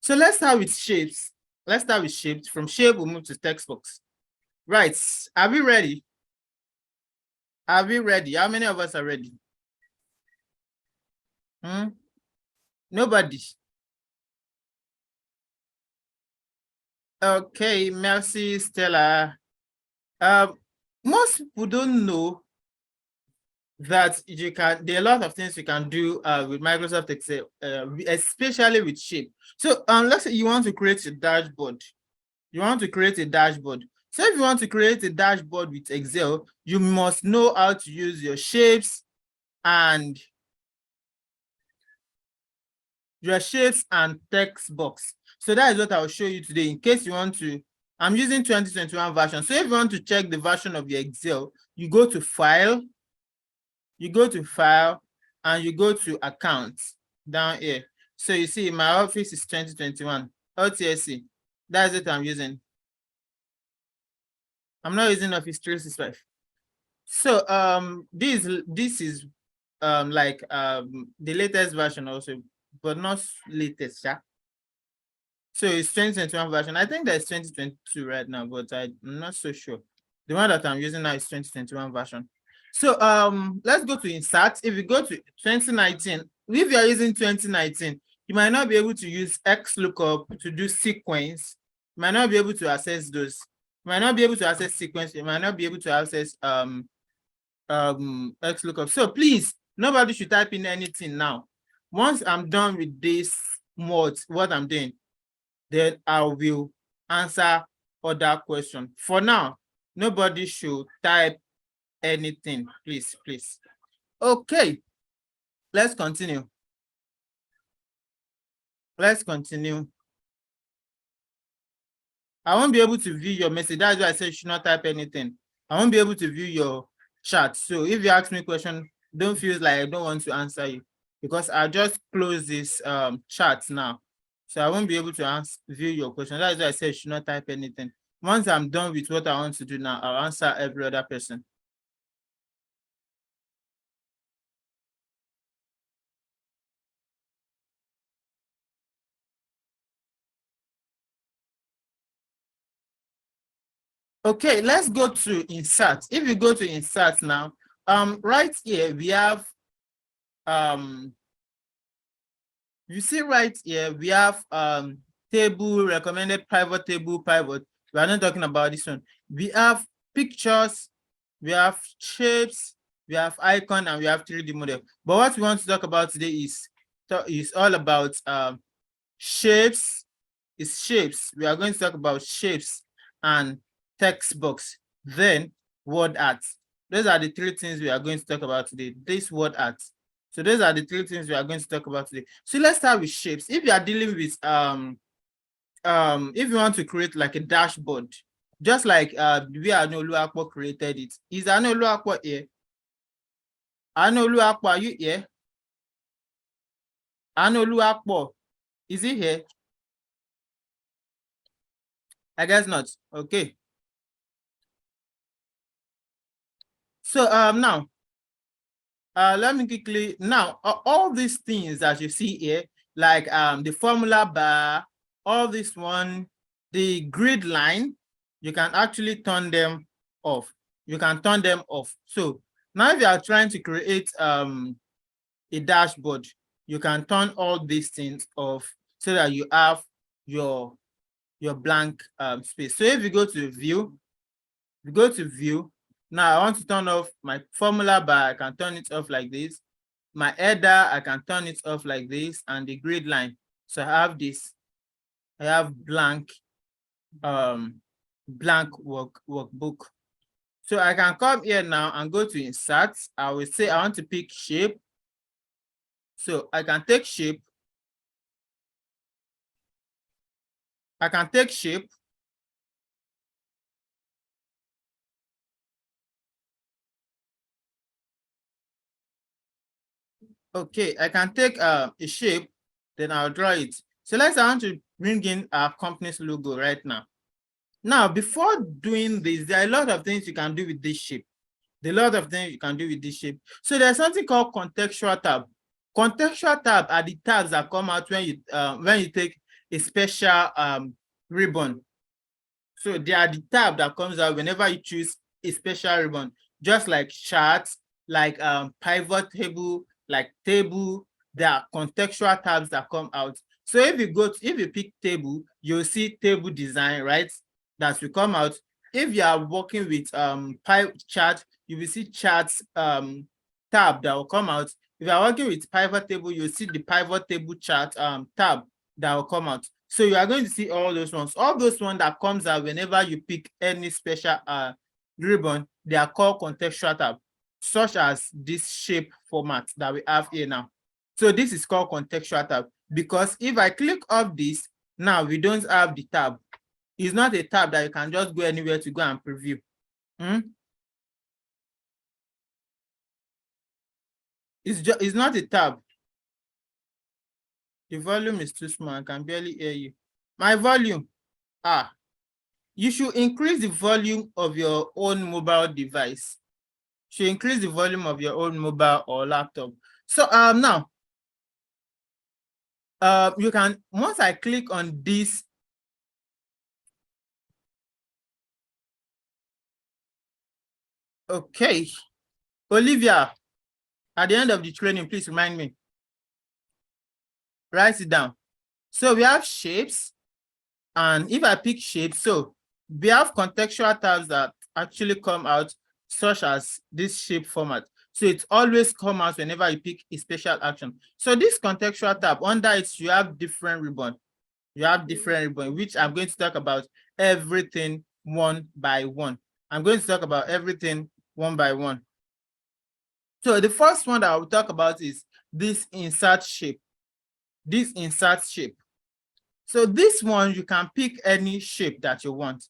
So let's start with shapes. Let's start with shapes. From shape, we'll move to text box. Right. Are we ready? Are we ready? How many of us are ready? Nobody. Okay, merci, Stella. Most people don't know that there are a lot of things you can do with Microsoft Excel, especially with shape. So let's say you want to create a dashboard. You want to create a dashboard. So if you want to create a dashboard with Excel, you must know how to use your shapes and text box. So that is what I'll show you today in case you want to. I'm using 2021 version. So if you want to check the version of your Excel, you go to File, and you go to Accounts down here. So you see my Office is 2021, OTSC. That's it I'm using. I'm not using Office 365. So this is like the latest version also, but not latest, yeah. So it's 2021 version. I think there's 2022 right now, but I'm not so sure. The one that I'm using now is 2021 version. So let's go to insert. If you go to 2019, if you're using 2019, you might not be able to use XLOOKUP to do sequence. You might not be able to access those. You might not be able to access sequence. You might not be able to access XLOOKUP. So please, nobody should type in anything now. Once I'm done with this what I'm doing, then I will answer other questions. For now, nobody should type anything, please. Okay, let's continue. I won't be able to view your message. That's why I said you should not type anything. I won't be able to view your chat. So if you ask me a question, don't feel like I don't want to answer you, because I'll just close this chat now. So I won't be able to view your question. That's why I said you should not type anything. Once I'm done with what I want to do now, I'll answer every other person. Okay, let's go to insert. If you go to insert now, right here we have you see right here we have table, recommended pivot table, pivot. We are not talking about this one. We have pictures, we have shapes, we have icon, and we have 3D model. But what we want to talk about today is all about shapes. It's shapes. We are going to talk about shapes and text box, then word art. Those are the three things we are going to talk about today. This word art. So those are the three things we are going to talk about today. So let's start with shapes. If you are dealing with if you want to create like a dashboard, just like we Anu Oluwapo created it. Is Anu Oluwapo here? Anu Oluwapo, are you here? Anu Oluwapo, is he here? I guess not. Okay. So now let me quickly now all these things that you see here, like the formula bar, all this one, the grid line, you can actually turn them off. So now if you are trying to create a dashboard, you can turn all these things off so that you have your blank space. So if you go to view, now I want to turn off my formula bar. I can turn it off like this. My header, I can turn it off like this, and the grid line. So I have this. I have blank workbook. So I can come here now and go to insert. I will say I want to pick shape. So I can take shape. Okay, I can take a shape, then I'll draw it. So let's say I want to bring in our company's logo right now. Now, before doing this, there are a lot of things you can do with this shape. So there's something called contextual tab. Contextual tab are the tabs that come out when you take a special ribbon. So they are the tab that comes out whenever you choose a special ribbon, just like charts, like pivot table, like table. There are contextual tabs that come out. So if you pick table, you'll see table design, right? That will come out. If you are working with pie chart, you will see charts tab that will come out. If you are working with pivot table, you'll see the pivot table chart tab that will come out. So you are going to see all those ones. All those ones that comes out whenever you pick any special ribbon, they are called contextual tab, such as this shape format that we have here now. So this is called contextual tab because if I click off this, now we don't have the tab. It's not a tab that you can just go anywhere to go and preview. It's not a tab. The volume is too small. I can barely hear you. My volume. You should increase the volume of your own mobile device. You should increase the volume of your own mobile or laptop. So now, you can, once I click on this, okay. Olivia, at the end of the training, please remind me. Write it down. So we have shapes, and if I pick shapes, so we have contextual tabs that actually come out, such as this shape format. So it always comes out whenever you pick a special action. So this contextual tab, under it, you have different ribbon. You have different ribbon, which I'm going to talk about everything one by one. I'm going to talk about everything one by one. So the first one that I will talk about is this insert shape. This insert shape. So this one, you can pick any shape that you want.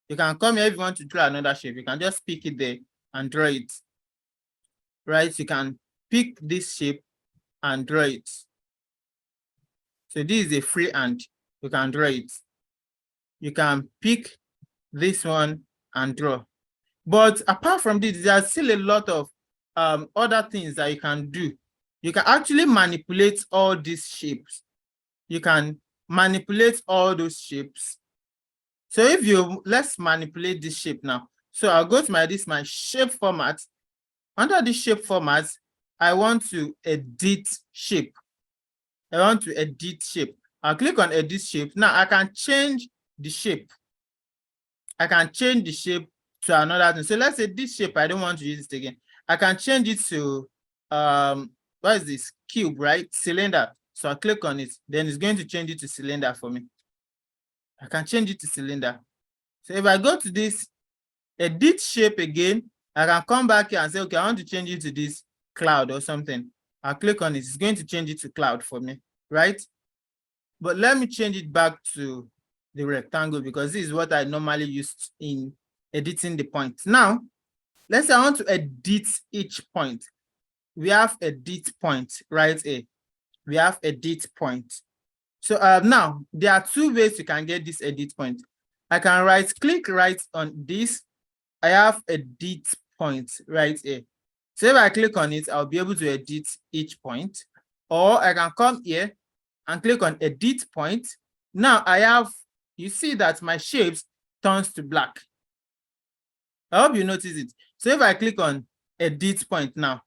You can come here if you want to draw another shape. You can just pick it there and draw it. Right? You can pick this shape and draw it. So this is a free hand. You can draw it. You can pick this one and draw. But apart from this, there's still a lot of other things that you can do. You can actually manipulate all these shapes. You can manipulate all those shapes. So if you, let's manipulate this shape now. So I'll go to my shape format. Under the shape format, I want to edit shape. I want to edit shape. I'll click on edit shape. Now I can change the shape. I can change the shape to another thing. So let's say this shape, I don't want to use it again. I can change it to, what is this? Cube, right? Cylinder. So I click on it. Then it's going to change it to cylinder for me. I can change it to cylinder. So if I go to this, edit shape again, I can come back here and say, okay, I want to change it to this cloud or something. I'll click on it. It's going to change it to cloud for me, right? But let me change it back to the rectangle because this is what I normally use in editing the point. Now, let's say I want to edit each point. We have edit point right here. We have edit point. So now there are two ways you can get this edit point. I can click right on this. I have edit point right here. So if I click on it, I'll be able to edit each point. Or I can come here and click on edit point. Now I have, you see that my shapes turns to black. I hope you notice it. So if I click on edit point now,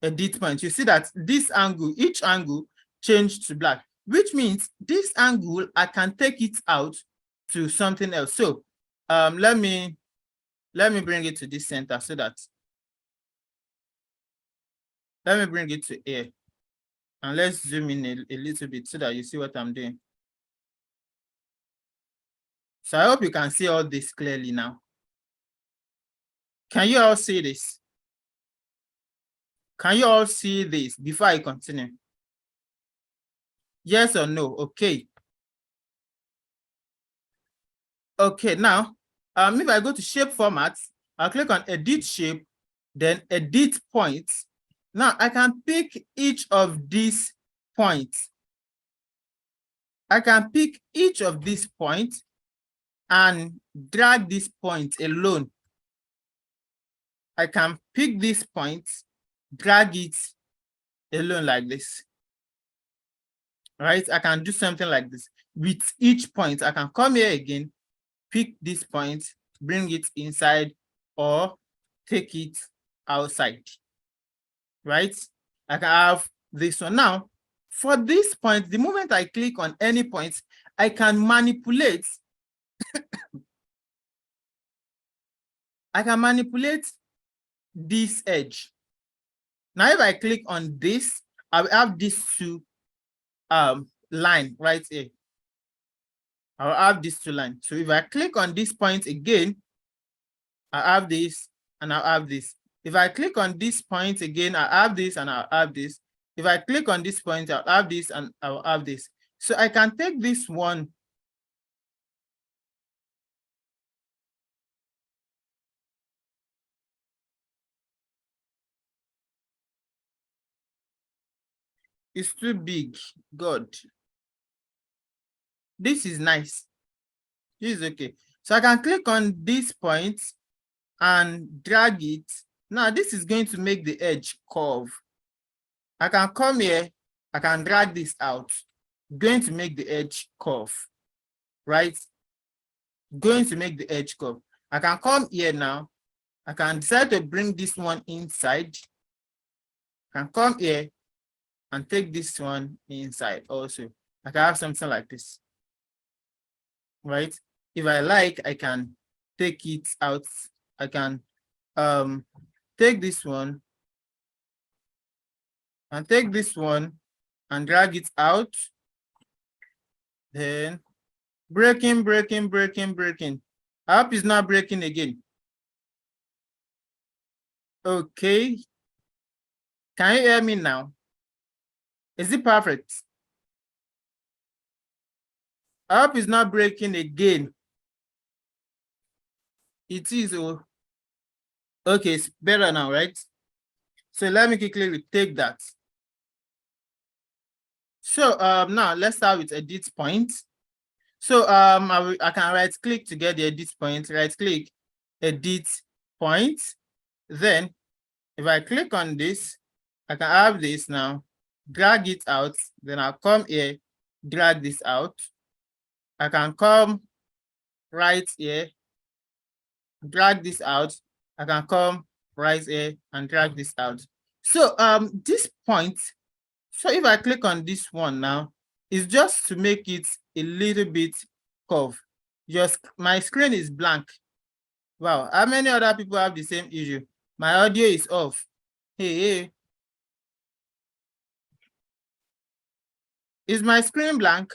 edit point, you see that this angle, each angle changed to black, which means this angle, I can take it out to something else. So let me bring it to this center so that, let me bring it to here. And let's zoom in a little bit so that you see what I'm doing. So I hope you can see all this clearly now. Can you all see this? Can you all see this before I continue? Yes or no? Okay. Okay, now, if I go to shape format, I'll click on edit shape, then edit points. Now I can pick each of these points. I can pick each of these points and drag this point alone. I can pick this point, drag it alone like this. Right? I can do something like this. with each point. I can come here again, pick this point, bring it inside, or take it outside, right? I can have this one. Now, for this point, the moment I click on any point, I can manipulate. I can manipulate this edge. Now, if I click on this, I will have these two line right here. I'll have these two lines. So if I click on this point again, I have this and I'll have this. If I click on this point again, I have this and I'll have this. If I click on this point, I'll have this and I'll have this. So I can take this one. It's too big. God. This is nice. This is okay. So I can click on this point and drag it. Now this is going to make the edge curve. I can come here, I can drag this out. Going to make the edge curve, right? Going to make the edge curve. I can come here now. I can decide to bring this one inside. I can come here and take this one inside also. I can have something like this, right? If I like, I can take it out. I can take this one and take this one and drag it out. Then breaking. I hope it's not breaking again. Okay. Can you hear me now? Is it perfect? I hope it's not breaking again. It is. Oh. Okay, it's better now, right? So let me quickly retake that. So now let's start with edit point. So I can right click to get the edit point, right click, edit point. Then if I click on this, I can have this now, drag it out. Then I'll come here, drag this out. I can come right here, drag this out. I can come right here and drag this out. So this point, so if I click on this one now, it's just to make it a little bit curved. Just my screen is blank. Wow, how many other people have the same issue? My audio is off. Hey. Is my screen blank?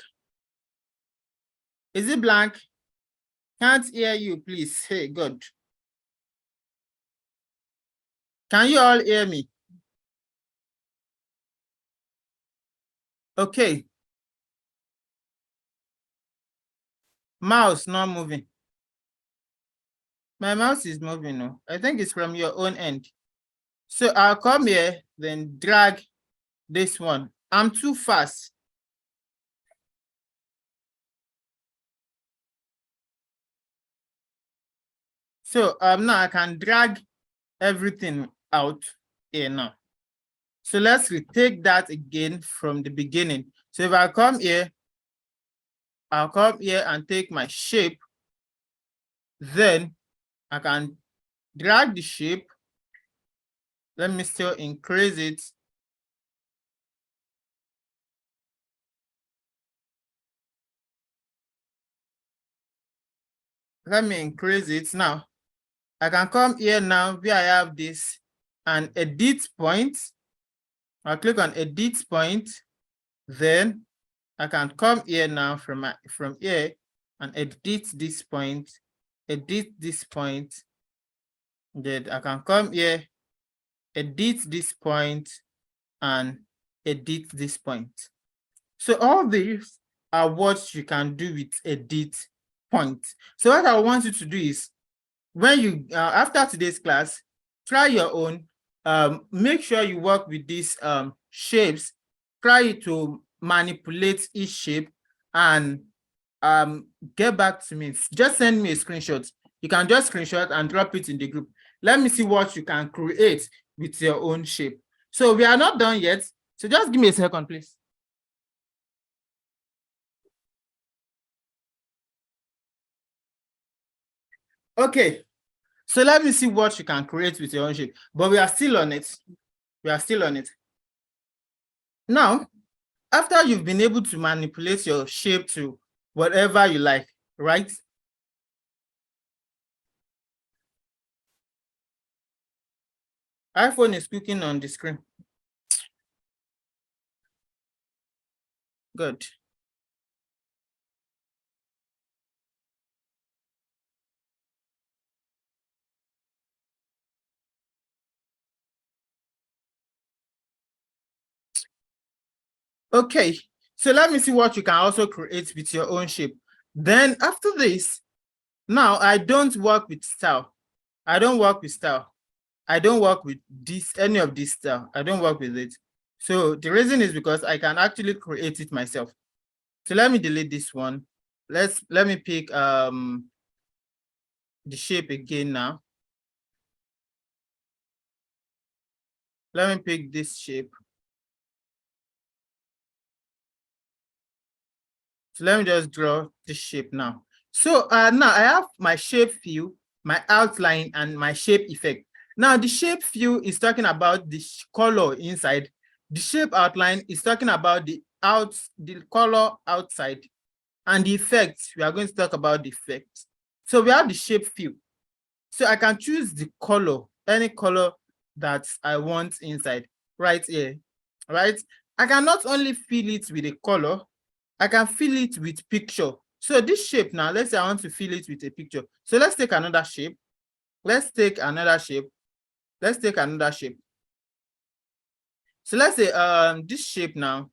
Is it blank? Can't hear you, please. Hey, God. Can you all hear me? Okay. Mouse not moving. My mouse is moving now. I think it's from your own end. So I'll come here, then drag this one. I'm too fast. So now I can drag everything out here now. So let's retake that again from the beginning. So if I come here, I'll come here and take my shape. Then I can drag the shape. Let me still increase it. Let me increase it now. I can come here now where I have this and edit point. I'll click on edit point. Then I can come here now from here and edit this point, edit this point. Then I can come here, edit this point, and edit this point. So all these are what you can do with edit point. So what I want you to do is, when you after today's class, try your own. Make sure you work with these shapes. Try to manipulate each shape and get back to me. Just send me a screenshot. You can just screenshot and drop it in the group. Let me see what you can create with your own shape. So we are not done yet. So just give me a second, please. Okay, so let me see what you can create with your own shape, but we are still on it. We are still on it. Now, after you've been able to manipulate your shape to whatever you like, right? iPhone is clicking on the screen. Good. Okay, so let me see what you can also create with your own shape. Then after this, now I don't work with style. I don't work with style. I don't work with this, any of this style. I don't work with it. So the reason is because I can actually create it myself. So let me delete this one. Let me pick the shape again now. Let me pick this shape. So let me just draw this shape now. So now I have my shape fill, my outline, and my shape effect. Now the shape fill is talking about the color inside. The shape outline is talking about the color outside. And the effect, we are going to talk about the effect. So we have the shape fill. So I can choose the color, any color that I want inside, right here, right? I can not only fill it with a color, I can fill it with picture. So this shape now, let's say I want to fill it with a picture. So let's take another shape. Let's take another shape. Let's take another shape. So let's say this shape now,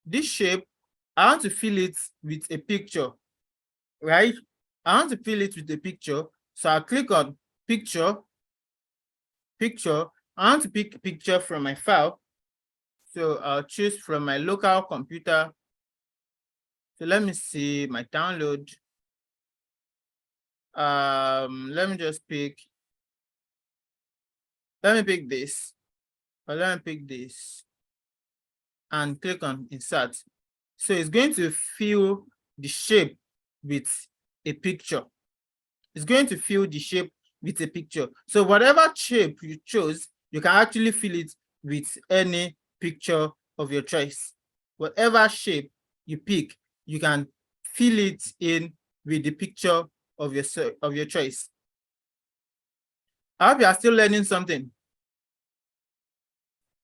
this shape, I want to fill it with a picture, right? I want to fill it with a picture. So I'll click on picture, picture. I want to pick a picture from my file. So I'll choose from my local computer. So let me see my download. Let me just pick, let me pick this, or let me pick this and click on insert. So it's going to fill the shape with a picture. It's going to fill the shape with a picture. So whatever shape you chose, you can actually fill it with any picture of your choice. Whatever shape you pick, you can fill it in with the picture of your choice. I hope you are still learning something.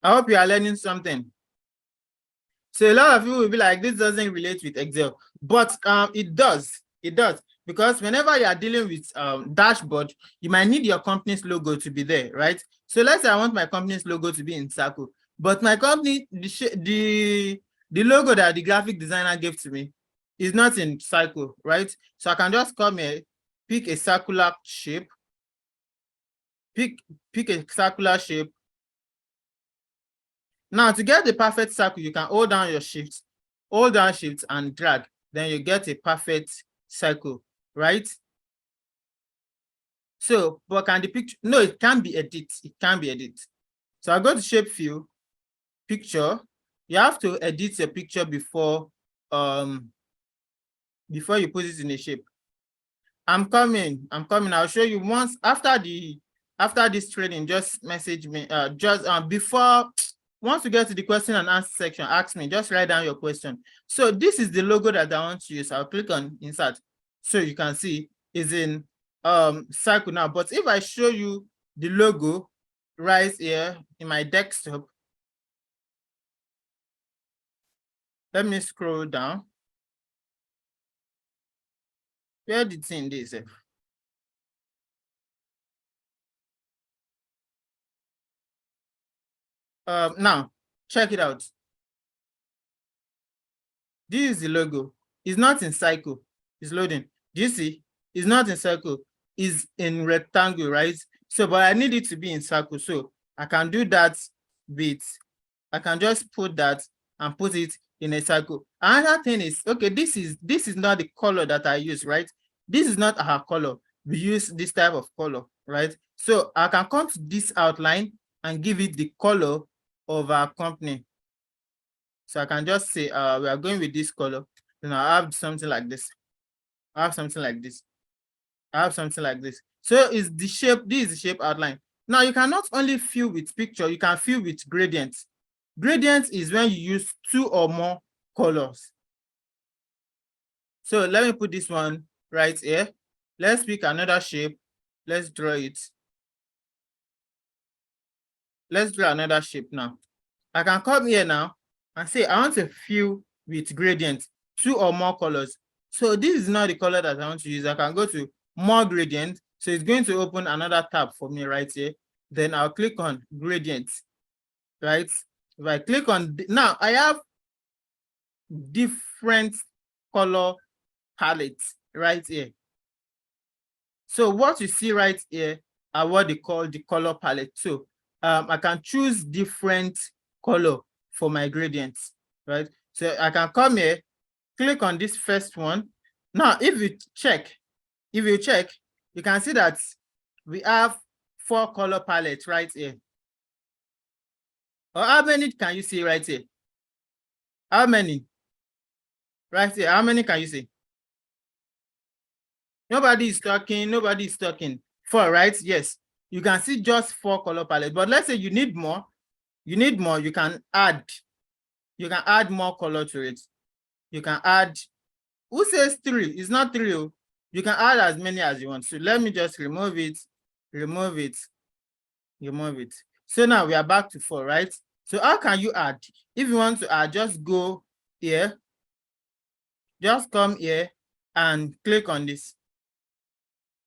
I hope you are learning something. So a lot of people will be like, this doesn't relate with Excel, but it does. It does, because whenever you are dealing with dashboard, you might need your company's logo to be there, right? So let's say I want my company's logo to be in circle, but my company, the logo that the graphic designer gave to me is not in circle, right? So I can just come here, pick a circular shape, pick a circular shape. Now, to get the perfect circle, you can hold down shift and drag. Then you get a perfect circle, right? So, but can the picture? No, it can be edit. It can be edit. So I go to shape fill, picture. You have to edit your picture before you put it in a shape. I'm coming. I'll show you once after this training. Just message me. Just before. Once you get to the question and answer section, ask me, just write down your question. So this is the logo that I want to use. I'll click on insert. So you can see it's in circle now. But if I show you the logo right here in my desktop, let me scroll down. Where the thing is? Now check it out. This is the logo. It's not in cycle. It's loading. Do you see? It's not in circle. It's in rectangle, right? So, but I need it to be in circle. So I can do that with, I can just put that and put it in a circle. Another thing is, okay, this is not the color that I use, right? This is not our color. We use this type of color, right? So I can come to this outline and give it the color of our company. So I can just say, we are going with this color. Then I have something like this. I have something like this. I have something like this. So is the shape, this is the shape outline. Now you can not only fill with picture, you can fill with gradients. Gradient is when you use 2 or more colors. So let me put this one right here. Let's pick another shape. Let's draw it. Let's draw another shape now. I can come here now and say I want to fill with gradient, 2 or more colors. So this is not the color that I want to use. I can go to more gradient. So it's going to open another tab for me right here. Then I'll click on gradient, right? If I click on, now I have different color palettes right here. So what you see right here are what they call the color palette. So I can choose different color for my gradients, right? So I can come here, click on this first one. Now, if you check, you can see that we have 4 color palettes right here. Or how many can you see right here? How many? Right here, how many can you see? Nobody is talking, nobody is talking. 4, right? Yes. You can see just 4 color palettes. But let's say you need more, you can add. You can add more color to it. You can add, who says 3? It's not 3. You can add as many as you want. So let me just remove it, remove it, remove it. So now we are back to 4, right? So how can you add? If you want to add, just go here. Just come here and click on this.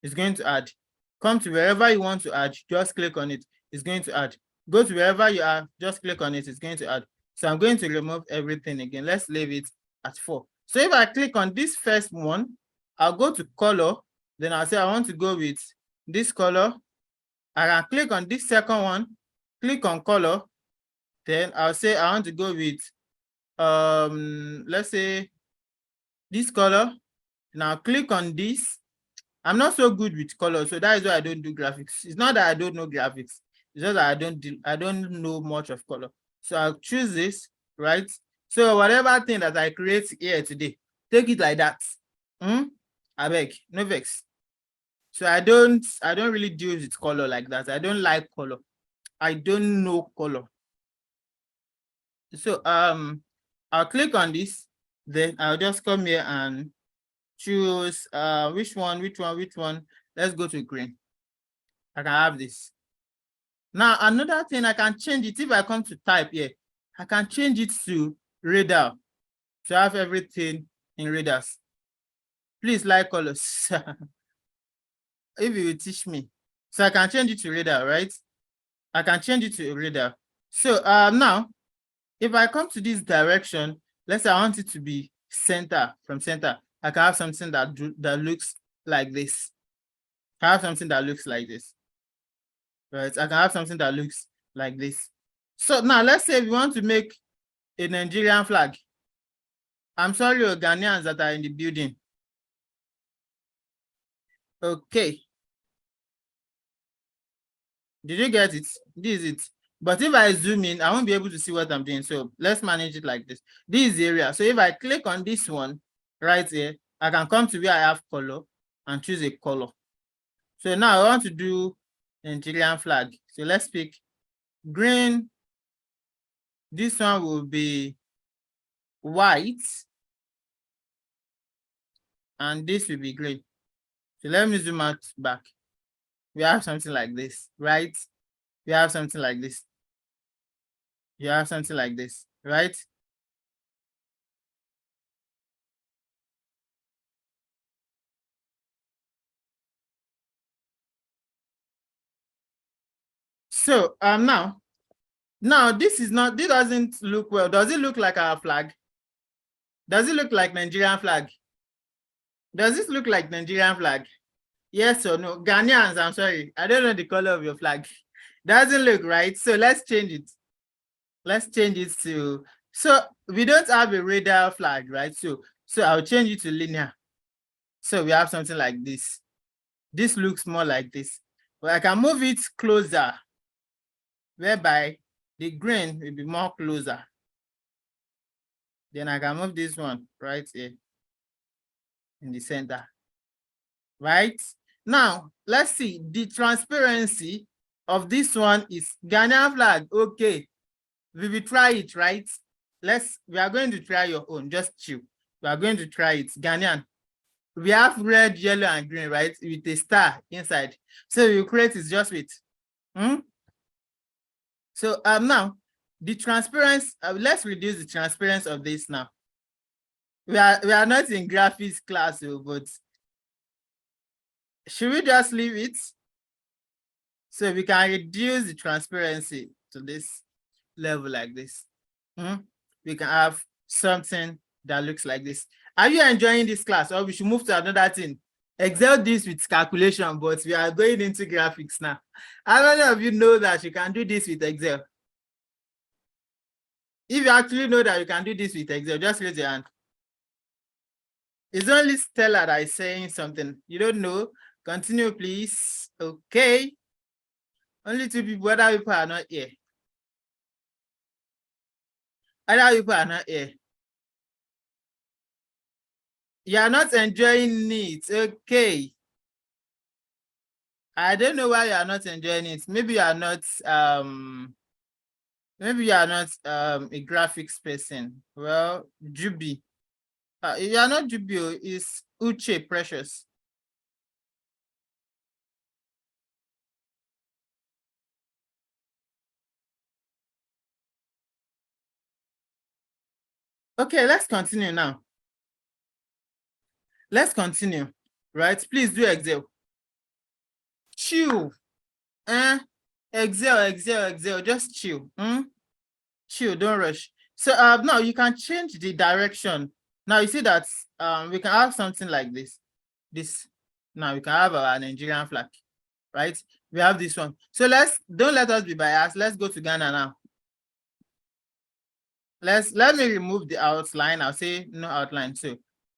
It's going to add. Come to wherever you want to add, just click on it. It's going to add. Go to wherever you are, just click on it. It's going to add. So I'm going to remove everything again. Let's leave it at 4. So if I click on this first one, I'll go to color. Then I'll say I want to go with this color. I can click on this second one, click on color. Then I'll say I want to go with, let's say this color. Now click on this. I'm not so good with color, so that is why I don't do graphics. It's not that I don't know graphics. It's just that I don't know much of color. So I'll choose this, right? So whatever thing that I create here today, take it like that. I beg, no vex. So I don't really deal with color like that. I don't like color. I don't know color. So I'll click on this, then I'll just come here and choose which one. Let's go to green. I can have this. Now another thing, I can change it. If I come to type here, I can change it to radar. So I have everything in radars. Please like colors. If you will teach me. So I can change it to radar, right? I can change it to radar. So now, if I come to this direction, let's say I want it to be center, from center, I can have something that looks like this. I have something that looks like this. Right? I can have something that looks like this. So now let's say we want to make a Nigerian flag. I'm sorry, Ghanaians that are in the building. Okay. Did you get it? This is it. But if I zoom in, I won't be able to see what I'm doing. So let's manage it like this. This is the area. So if I click on this one right here, I can come to where I have color and choose a color. So now I want to do Nigerian flag. So let's pick green. This one will be white. And this will be green. So let me zoom out back. We have something like this, right? We have something like this. You have something like this, right? So now this doesn't look well. Does it look like our flag? Does it look like Nigerian flag? Does this look like Nigerian flag? Yes or no? Ghanaians, I'm sorry. I don't know the color of your flag. Doesn't look right. So let's change it. Let's change it to, so we don't have a radar flag, right? So I'll change it to linear. So we have something like this. This looks more like this. But I can move it closer, whereby the green will be more closer. Then I can move this one right here in the center. Right? Now, let's see, the transparency of this one is Ghanaian flag. Okay, we will try it, right? We are going to try your own, just chill. We are going to try it, Ghanaian. We have red, yellow, and green, right? With a star inside. So you create it just with. So now, the transparency, let's reduce the transparency of this now. We are not in graphics class, but should we just leave it? So we can reduce the transparency to this level like this. We can have something that looks like this. Are you enjoying this class, or we should move to another thing? Excel this with calculation, but we are going into graphics now. How many of you know that you can do this with Excel? If you actually know that you can do this with Excel, just raise your hand. It's only Stella that is saying something. You don't know? Continue, please. Okay. Only 2 people. Other people are not here. Other people are not here. You are not enjoying it. Okay. I don't know why you are not enjoying it. Maybe you are not a graphics person. Well, Juby. You are not Juby, it's Uche Precious. Okay, let's continue now. Let's continue, right? Please do Excel. Chill. Excel, just chill. Chill, don't rush. So now you can change the direction. Now you see that we can have something like this. Now we can have our Nigerian flag, right? We have this one. So don't let us be biased. Let's go to Ghana now. Let me remove the outline. I'll say no outline. So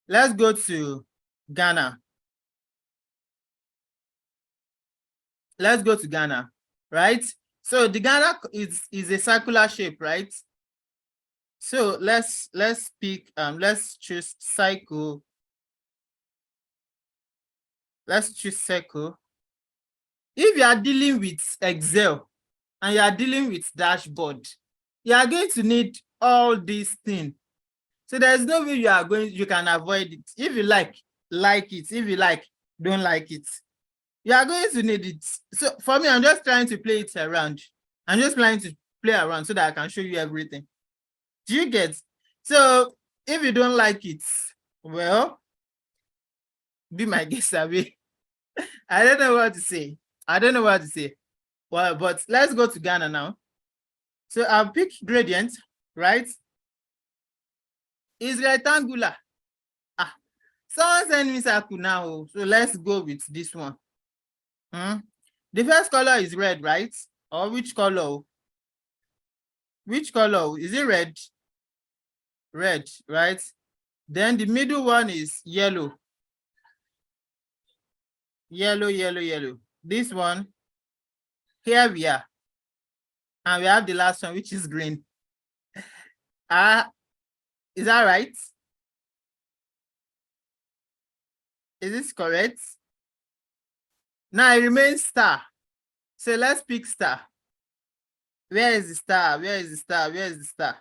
let's go to Ghana. Let's go to Ghana, right? So the Ghana is a circular shape, right? So let's pick let's choose cycle. Let's choose circle. If you are dealing with Excel and you are dealing with dashboard, you are going to need all these things. So there's no way you can avoid it. If you like it. If you don't like it. You are going to need it. So for me, I'm just trying to play it around. I'm just trying to play around so that I can show you everything. Do you get? So if you don't like it, well, be my guest away. I don't know what to say. Well, but let's go to Ghana now. So I'll pick gradient, right? Is rectangular. Someone send me circle now. So let's go with this one. The first color is red, right? Or which color? Which color? Is it red? Red, right? Then the middle one is yellow. Yellow. This one, here we are. And we have the last one, which is green. Is that right? Is this correct? Now it remains star. So let's pick star. Where is the star? Where is the star? Where is the star?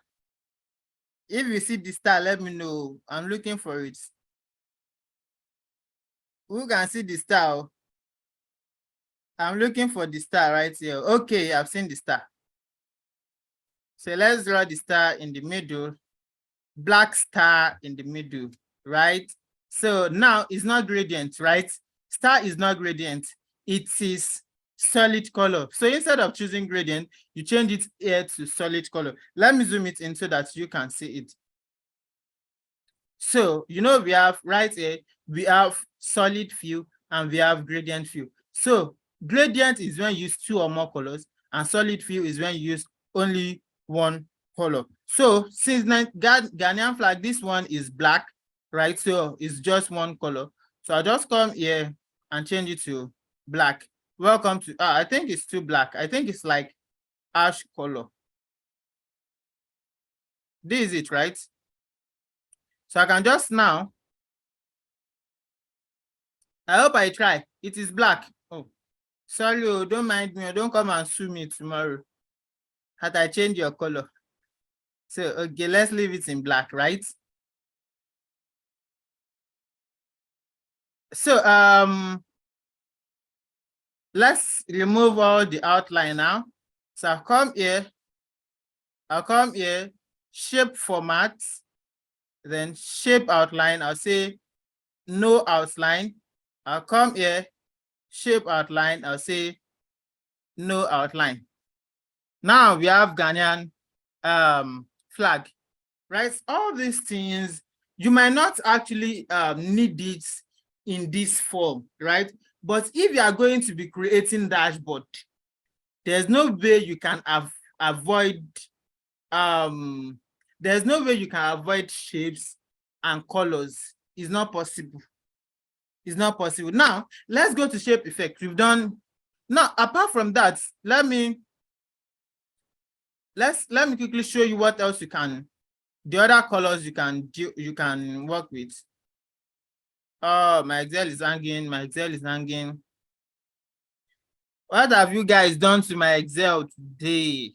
If you see the star, let me know. I'm looking for it. Who can see the star? I'm looking for the star right here. Okay, I've seen the star. So let's draw the star in the middle. Black star in the middle, right? So now it's not gradient, right? Star is not gradient. It is solid color. So instead of choosing gradient, you change it here to solid color. Let me zoom it in so that you can see it. So, we have right here, we have solid fill and we have gradient fill. So gradient is when you use 2 or more colors, and solid fill is when you use only 1 color. So since Ghanaian flag, this one is black, right? So it's just 1 color. So I'll just come here and change it to black. Welcome to, I think it's too black. I think it's like ash color. This is it, right? So I can just now, I hope I try. It is black. Oh, sorry, oh, don't mind me. Don't come and sue me tomorrow. Had I change your color? So, okay, let's leave it in black, right? So, let's remove all the outline now. So I'll come here, shape format, then shape outline. I'll say no outline. I'll come here, shape outline. I'll say no outline. Now we have Ghanaian flag, right? All these things, you might not actually need it in this form, right? But if you are going to be creating dashboard, there's no way you can avoid there's no way you can avoid shapes and colors. It's not possible. It's not possible. Now let's go to shape effect. We've done. Now apart from that, let me quickly show you what else you can, the other colors you can work with. Oh, my Excel is hanging. What have you guys done to my Excel today?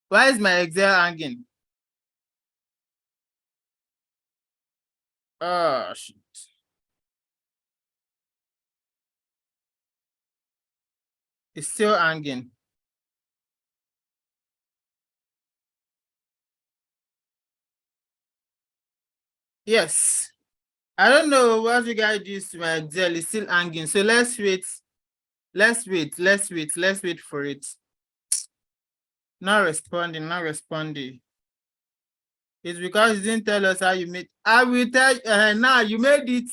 Why is my Excel hanging? Oh, shit. It's still hanging. Yes. I don't know what you guys do to my Excel. It's still hanging. So let's wait. Let's wait for it. Not responding. It's because you didn't tell us how you made. I will tell now you made it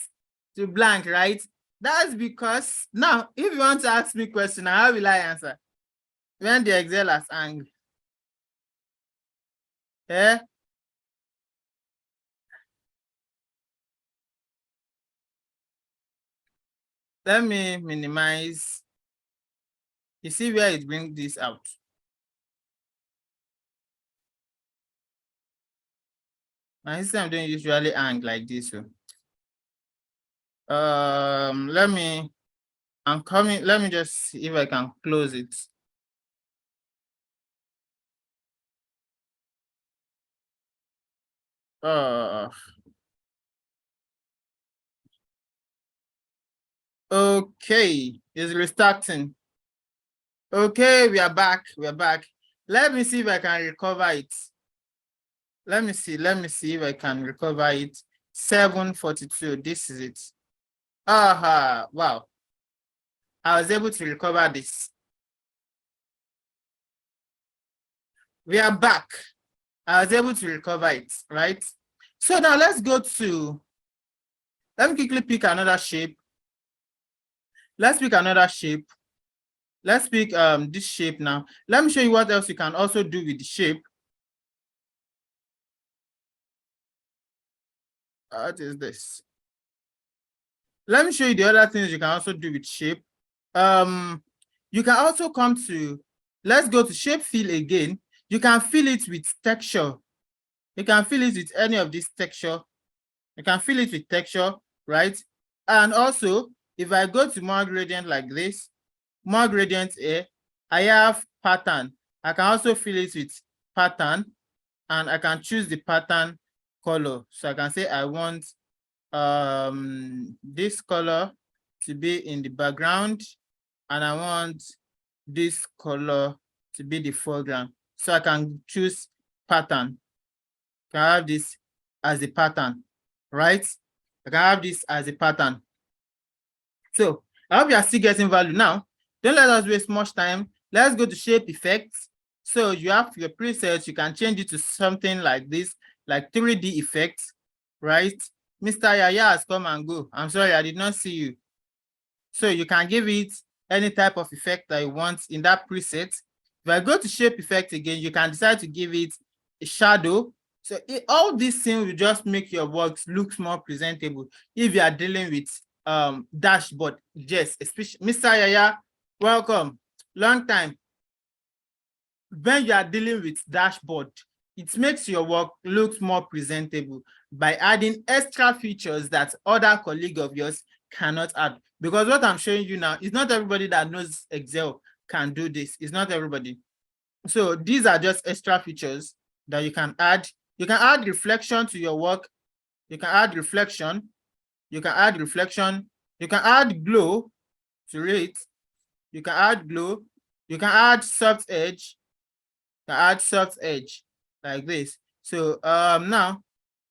to blank, right? That's because now if you want to ask me a question, how will I answer? When the Excel has hung. Eh? Let me minimize. You see where it brings this out. My system don't usually hang like this. So. I'm coming. Let me just see if I can close it. Okay, it's restarting. Okay, we are back. Let me see if I can recover it. Let me see if I can recover it. 742. This is it. Aha, wow. I was able to recover this. We are back. I was able to recover it, right? So now let's go to, let me quickly pick another shape. Let's pick another shape. Let's pick this shape now. Let me show you what else you can also do with the shape. What is this? Let me show you the other things you can also do with shape. You can also come to, let's go to shape fill again. You can fill it with texture. You can fill it with any of this texture. You can fill it with texture, right? And also, if I go to more gradient like this, more gradient here, I have pattern. I can also fill it with pattern, and I can choose the pattern color. So I can say I want this color to be in the background, and I want this color to be the foreground. So I can choose pattern. I can have this as a pattern, right? I can have this as a pattern. So I hope you are still getting value now. Don't let us waste much time. Let's go to shape effects. So you have your presets, you can change it to something like this, like 3D effects, right? Mr. Yaya has come and go. I'm sorry, I did not see you. So you can give it any type of effect that you want in that preset. If I go to shape effect again, you can decide to give it a shadow. So all these things will just make your works look more presentable if you are dealing with dashboard. Yes, especially Mr. Yaya, welcome. Long time. When you are dealing with dashboard, it makes your work look more presentable by adding extra features that other colleagues of yours cannot add, because what I'm showing you now is not everybody that knows Excel can do this. It's not everybody. So these are just extra features that you can add. You can add reflection to your work. You can add reflection. You can add reflection. You can add glow to it. You can add glow. You can add soft edge. You can add soft edge like this. So now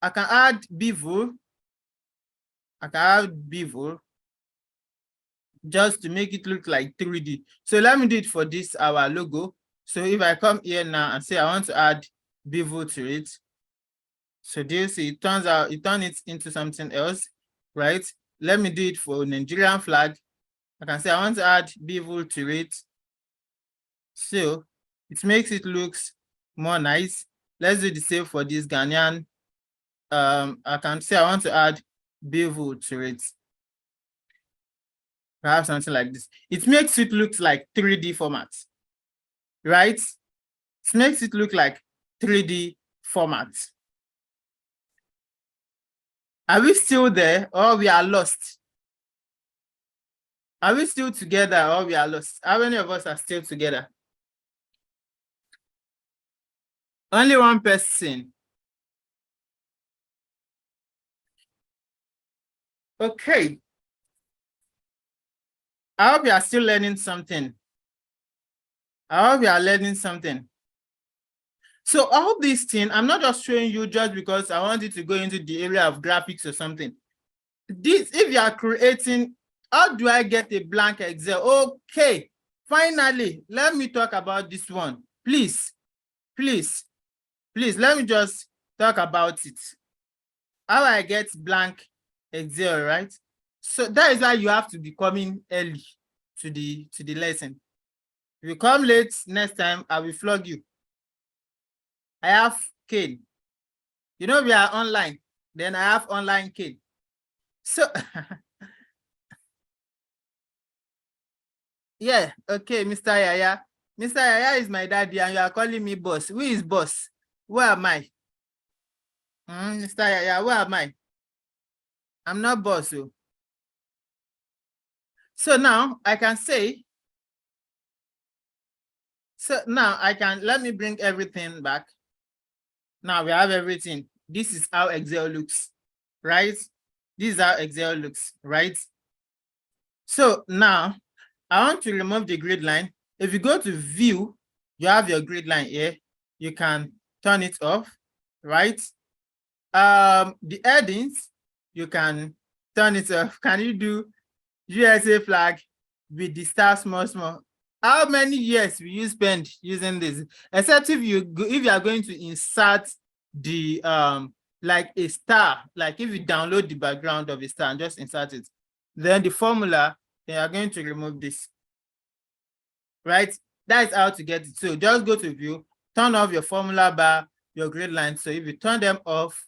I can add bevel. I can add bevel just to make it look like 3D. So let me do it for this, our logo. So if I come here now and say I want to add bevel to it, so do you see it turns it into something else, right? Let me do it for Nigerian flag. I can say I want to add bevel to it. So it makes it looks more nice. Let's do the same for this Ghanaian. I can say I want to add bevel to it. Perhaps something like this. It makes it look like 3D format, right? It makes it look like 3D format. Are we still there or we are lost? Are we still together or we are lost? How many of us are still together? Only one person. Okay. I hope you are still learning something. I hope you are learning something. So all these things, I'm not just showing you just because I want you to go into the area of graphics or something. This, if you are creating, how do I get a blank Excel? Okay, finally, let me talk about this one. Please, let me just talk about it. How I get blank Excel, right? So that is why you have to be coming early to the lesson. If you come late next time, I will flog you. I have cane. You know, we are online. Then I have online cane. So, yeah, okay, Mr. Yaya. Mr. Yaya is my daddy and you are calling me boss. Who is boss? Where am I? Mr. Yaya, where am I? I'm not boss. So now I can say, let me bring everything back. Now we have everything. This is how Excel looks, right? This is how Excel looks, right? So now I want to remove the grid line. If you go to view, you have your grid line here. You can turn it off, right? The headings, you can turn it off. Can you do USA flag with the star small? How many years will you spend using this? Except if you are going to insert the like a star, like if you download the background of a star and just insert it, then the formula, they are going to remove this, right? That is how to get it. So just go to view, turn off your formula bar, your grid line. So if you turn them off,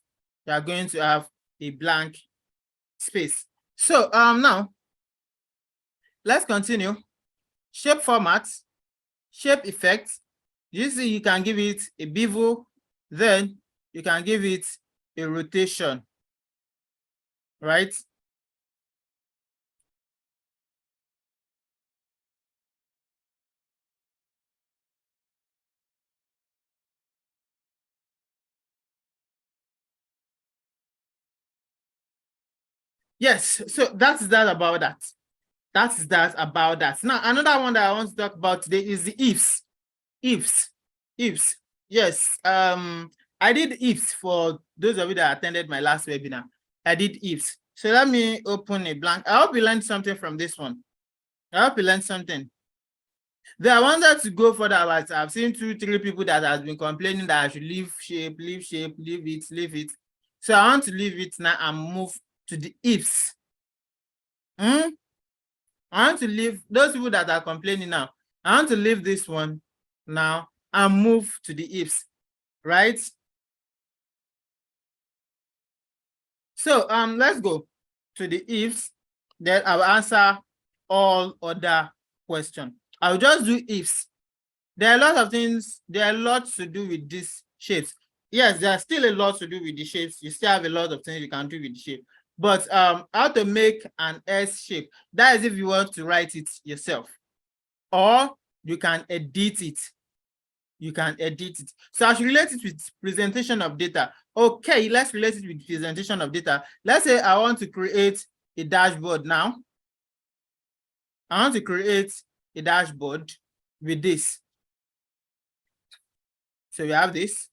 you are going to have a blank space. So now let's continue. Shape format, shape effect. You see, you can give it a bevel, then you can give it a rotation, right? Yes, so that's that about that. That's that about that. Now, another one that I want to talk about today is the ifs. Ifs. Yes. I did ifs for those of you that attended my last webinar. I did ifs. So let me open a blank. I hope you learned something from this one. I hope you learned something. Then I wanted to go further, but I've seen 2-3 people that has been complaining that I should leave shape, leave it. So I want to leave it now and move to the ifs. I want to leave those people that are complaining now. I want to leave this one now and move to the ifs, right? So let's go to the ifs. Then I'll answer all other questions. I'll just do ifs. There are a lot of things, there are a lot to do with these shapes. Yes, there's still a lot to do with the shapes. You still have a lot of things you can do with the shape. But how to make an S shape, that is if you want to write it yourself, or you can edit it. You can edit it. So I should relate it with presentation of data. Okay, let's relate it with presentation of data. Let's say I want to create a dashboard now. I want to create a dashboard with this. So we have this,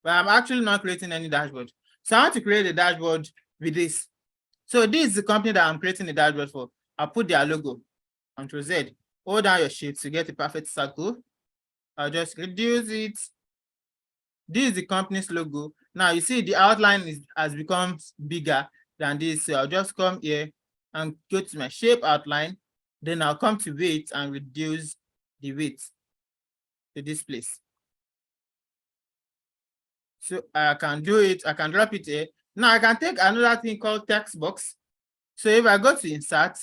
but I'm actually not creating any dashboard. So I want to create a dashboard with this. So this is the company that I'm creating a dashboard for. I'll put their logo, Ctrl Z. Hold down your shift to get a perfect circle. I'll just reduce it. This is the company's logo. Now you see the outline has become bigger than this. So I'll just come here and go to my shape outline. Then I'll come to weight and reduce the weight to this place. So I can do it. I can drop it here. Now I can take another thing called text box. So if I go to insert,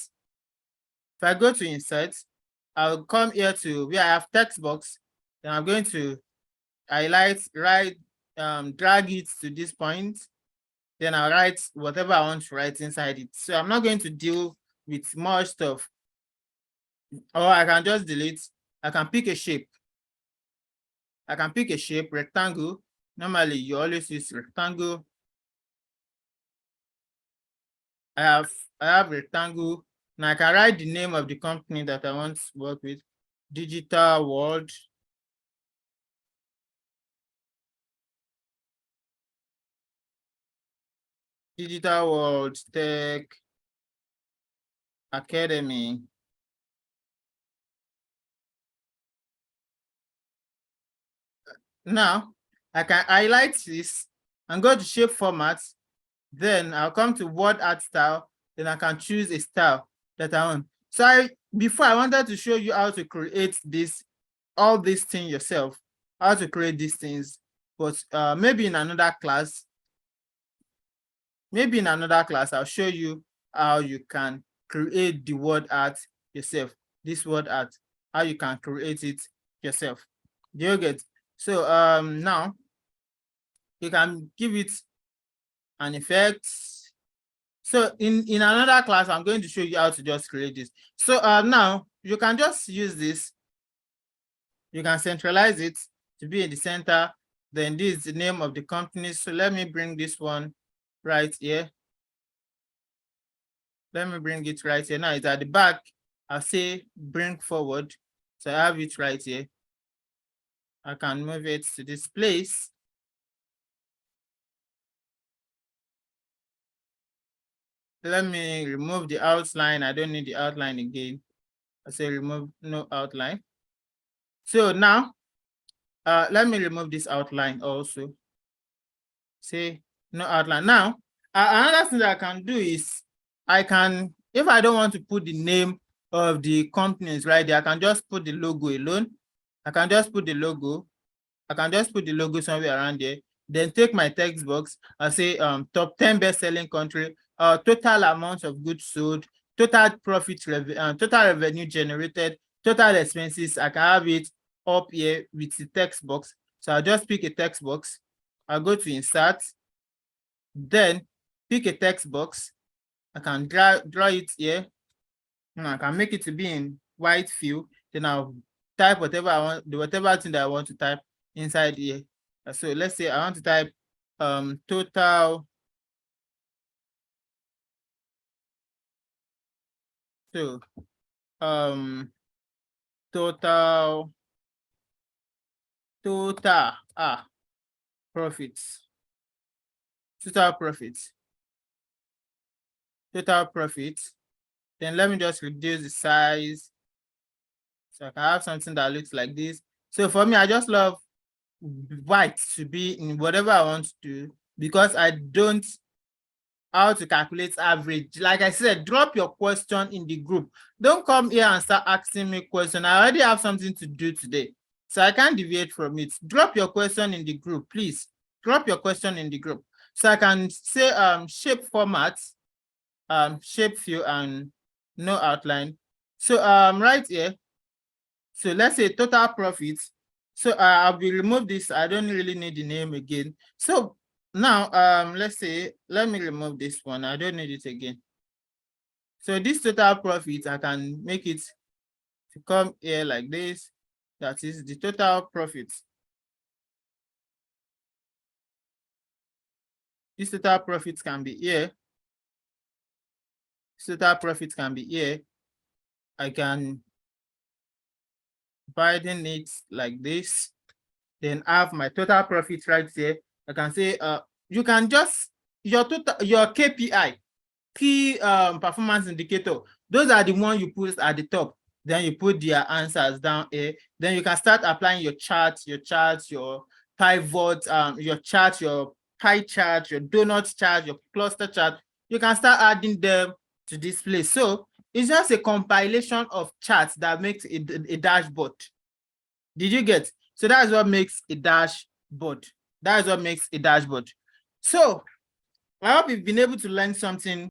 I'll come here to where I have text box. Then I'm going to highlight, drag it to this point. Then I'll write whatever I want to write inside it. So I'm not going to deal with more stuff. Or I can just delete. I can pick a shape. Rectangle. Normally, you always use rectangle. I have rectangle. Now I can write the name of the company that I want to work with. Digital World. Digital World Tech Academy. Now I can highlight this and go to shape formats. Then I'll come to word art style. Then I can choose a style that I want. So before I wanted to show you how to create all these things yourself, how to create these things, but maybe in another class, I'll show you how you can create the word art yourself. This word art, how you can create it yourself. Do you get? So now you can give it an effect. So in another class, I'm going to show you how to just create this. So now you can just use this. You can centralize it to be in the center. Then this is the name of the company. So let me bring this one right here. Let me bring it right here. Now it's at the back. I'll say bring forward. So I have it right here. I can move it to this place. Let me remove the outline. I don't need the outline again. I say remove no outline. So now, let me remove this outline also. Say no outline. Now, another thing that I can do is if I don't want to put the name of the companies right there, I can just put the logo alone. I can just put the logo somewhere around there. Then take my text box and say top 10 best-selling country, total amount of goods sold, total profit, total revenue generated, total expenses. I can have it up here with the text box. So I'll just pick a text box. I'll go to insert, then pick a text box. I can draw it here. And I can make it to be in white fill. Then I'll type whatever I want, whatever thing that I want to type inside here. So let's say I want to type total. So total profits. Total profits. Then let me just reduce the size. So I can have something that looks like this. So for me, I just love white to be in whatever I want to do because I don't how to calculate average. Like I said, drop your question in the group. Don't come here and start asking me questions. I already have something to do today, so I can't deviate from it. Drop your question in the group, please. Drop your question in the group. So I can say shape format, shape fill and no outline. So right here, so let's say total profit. So I will remove this. I don't really need the name again. So Now, let's say, let me remove this one. I don't need it again. So this total profit, I can make it to come here like this. That is the total profit. This total profit can be here. This total profit can be here. I can widen it like this. Then have my total profit right here. I can say, you can just your KPI, key performance indicator. Those are the ones you put at the top. Then you put their answers down here. Then you can start applying your charts, your pivot, your chart, your pie chart, your donut chart, your cluster chart. You can start adding them to this place. So it's just a compilation of charts that makes a dashboard. Did you get? So that's what makes a dashboard. That is what makes a dashboard. So I hope you've been able to learn something